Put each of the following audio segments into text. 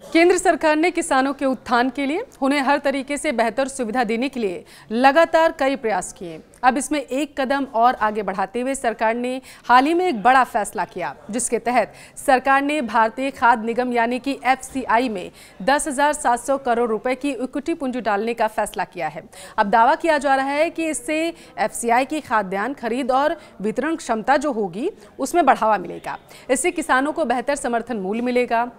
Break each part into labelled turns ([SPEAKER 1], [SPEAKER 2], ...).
[SPEAKER 1] केंद्र सरकार ने किसानों के उत्थान के लिए उन्हें हर तरीके से बेहतर सुविधा देने के लिए लगातार कई प्रयास किए। अब इसमें एक कदम और आगे बढ़ाते हुए सरकार ने हाल ही में एक बड़ा फैसला किया, जिसके तहत सरकार ने भारतीय खाद्य निगम यानी कि एफसीआई में 10,700 करोड़ रुपए की इक्विटी पूंजी डालने का फैसला किया है। अब दावा किया जा रहा है कि इससे एफसीआई की खाद्यान्न खरीद और वितरण क्षमता जो होगी उसमें बढ़ावा मिलेगा। इससे किसानों को बेहतर समर्थन मूल्य मिलेगा,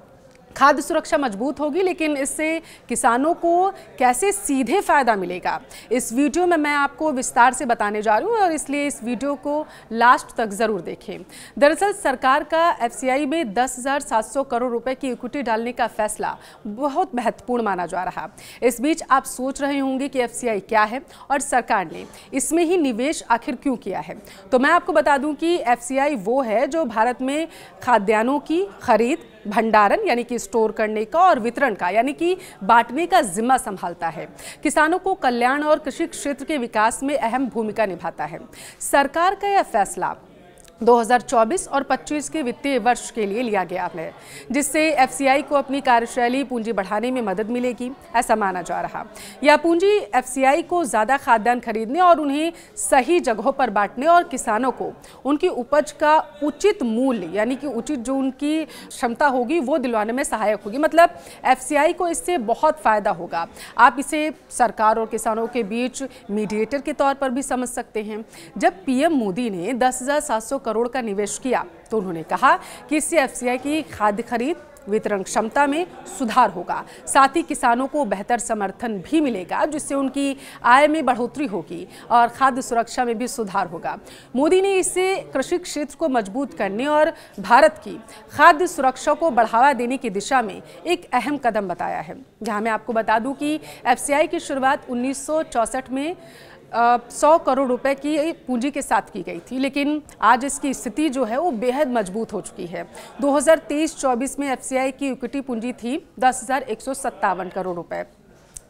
[SPEAKER 1] खाद्य सुरक्षा मजबूत होगी। लेकिन इससे किसानों को कैसे सीधे फायदा मिलेगा, इस वीडियो में मैं आपको विस्तार से बताने जा रही हूँ और इसलिए इस वीडियो को लास्ट तक जरूर देखें। दरअसल सरकार का एफसीआई में 10,700 करोड़ रुपए की इक्विटी डालने का फैसला बहुत महत्वपूर्ण माना जा रहा। इस बीच आप सोच रहे होंगे कि एफसीआई क्या है और सरकार ने इसमें ही निवेश आखिर क्यों किया है। तो मैं आपको बता दूं कि एफसीआई वो है जो भारत में खाद्यान्नों की खरीद, भंडारण यानी कि स्टोर करने का और वितरण का यानी कि बांटने का जिम्मा संभालता है। किसानों को कल्याण और कृषि क्षेत्र के विकास में अहम भूमिका निभाता है। सरकार का यह फैसला 2024 और 25 के वित्तीय वर्ष के लिए लिया गया है, जिससे एफसीआई को अपनी कार्यशैली पूंजी बढ़ाने में मदद मिलेगी, ऐसा माना जा रहा। यह पूंजी एफसीआई को ज़्यादा खाद्यान्न खरीदने और उन्हें सही जगहों पर बांटने और किसानों को उनकी उपज का उचित मूल्य यानी कि उचित जो उनकी क्षमता होगी वो दिलवाने में सहायक होगी। मतलब एफसीआई को इससे बहुत फ़ायदा होगा। आप इसे सरकार और किसानों के बीच मीडिएटर के तौर पर भी समझ सकते हैं। जब पीएम मोदी ने 10,700 करोड़ का निवेश किया तो उन्होंने कहा कि इससे एफसीआई की खाद्य खरीद, वितरण क्षमता में सुधार होगा, साथ ही किसानों को बेहतर समर्थन भी मिलेगा, जिससे उनकी आय में बढ़ोतरी होगी और खाद्य सुरक्षा में भी सुधार होगा। मोदी ने इससे कृषि क्षेत्र को मजबूत करने और भारत की खाद्य सुरक्षा को बढ़ावा देने की दिशा में एक अहम कदम बताया है। जहां मैं आपको बता दूं कि एफसीआई की शुरुआत 1964 में 100 करोड़ रुपए की पूंजी के साथ की गई थी, लेकिन आज इसकी स्थिति जो है वो बेहद मजबूत हो चुकी है। 2023-24 में एफसीआई की इक्विटी पूंजी थी 10,157 करोड़ रुपए,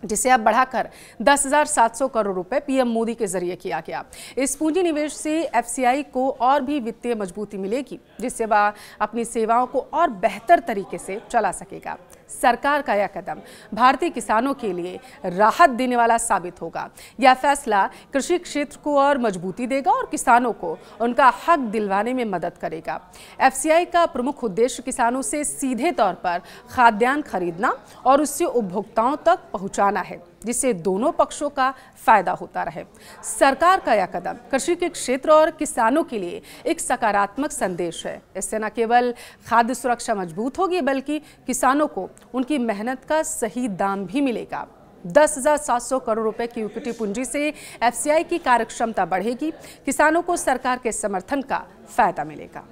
[SPEAKER 1] जिसे अब बढ़ाकर 10,700 करोड़ रुपए पीएम मोदी के जरिए किया गया। इस पूंजी निवेश से एफसीआई को और भी वित्तीय मजबूती मिलेगी, जिससे वह अपनी सेवाओं को और बेहतर तरीके से चला सकेगा। सरकार का यह कदम भारतीय किसानों के लिए राहत देने वाला साबित होगा। यह फैसला कृषि क्षेत्र को और मजबूती देगा और किसानों को उनका हक दिलवाने में मदद करेगा। एफसीआई का प्रमुख उद्देश्य किसानों से सीधे तौर पर खाद्यान्न खरीदना और उससे उपभोक्ताओं तक पहुंचाना है, जिससे दोनों पक्षों का फायदा होता रहे। सरकार का यह कदम कृषि के क्षेत्र और किसानों के लिए एक सकारात्मक संदेश है। इससे न केवल खाद्य सुरक्षा मजबूत होगी, बल्कि किसानों को उनकी मेहनत का सही दाम भी मिलेगा। 10,700 करोड़ रुपए की इक्विटी पूंजी से एफसीआई की कार्यक्षमता बढ़ेगी, किसानों को सरकार के समर्थन का फायदा मिलेगा।